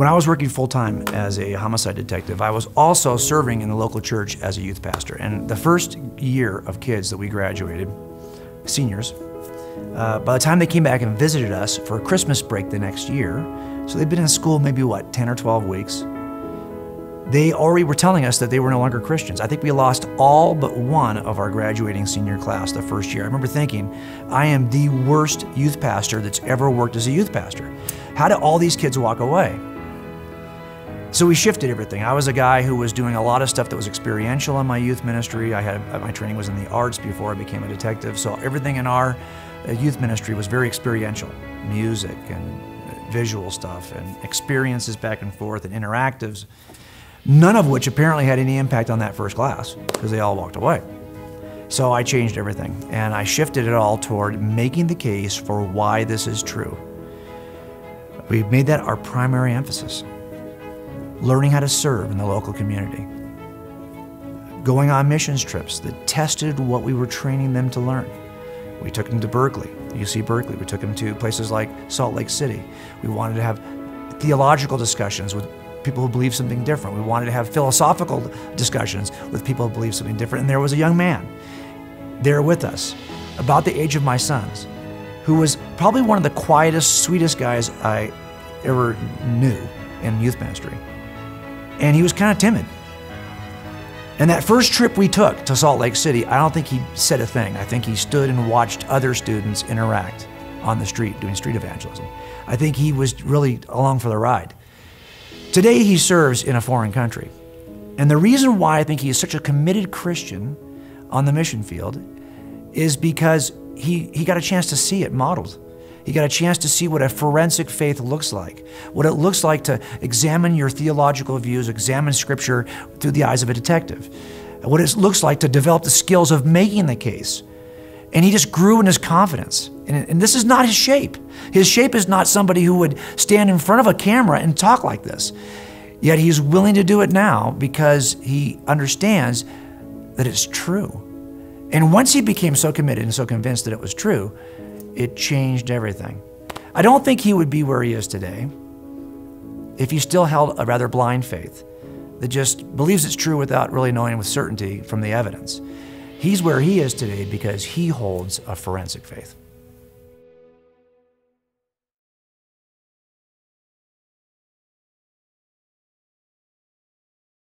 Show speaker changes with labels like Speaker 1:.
Speaker 1: When I was working full-time as a homicide detective, I was also serving in the local church as a youth pastor. And the first year of kids that we graduated, seniors, by the time they came back and visited us for a Christmas break the next year, so they'd been in school maybe, 10 or 12 weeks, they already were telling us that they were no longer Christians. I think we lost all but one of our graduating senior class the first year. I remember thinking, I am the worst youth pastor that's ever worked as a youth pastor. How did all these kids walk away? So we shifted everything. I was a guy who was doing a lot of stuff that was experiential in my youth ministry. My training was in the arts before I became a detective, so everything in our youth ministry was very experiential. Music and visual stuff and experiences back and forth and interactives, none of which apparently had any impact on that first class because they all walked away. So I changed everything and I shifted it all toward making the case for why this is true. We made that our primary emphasis. Learning how to serve in the local community. Going on missions trips that tested what we were training them to learn. We took them to Berkeley, UC Berkeley. We took them to places like Salt Lake City. We wanted to have theological discussions with people who believe something different. We wanted to have philosophical discussions with people who believe something different. And there was a young man there with us, about the age of my sons, who was probably one of the quietest, sweetest guys I ever knew in youth ministry. And he was kind of timid. And that first trip we took to Salt Lake City, I don't think he said a thing. I think he stood and watched other students interact on the street, doing street evangelism. I think he was really along for the ride. Today he serves in a foreign country. And the reason why I think he is such a committed Christian on the mission field is because he got a chance to see it modeled. He got a chance to see what a forensic faith looks like, what it looks like to examine your theological views, examine Scripture through the eyes of a detective, what it looks like to develop the skills of making the case. And he just grew in his confidence. And this is not his shape. His shape is not somebody who would stand in front of a camera and talk like this. Yet he's willing to do it now because he understands that it's true. And once he became so committed and so convinced that it was true, it changed everything. I don't think he would be where he is today if he still held a rather blind faith that just believes it's true without really knowing with certainty from the evidence. He's where he is today because he holds a forensic faith.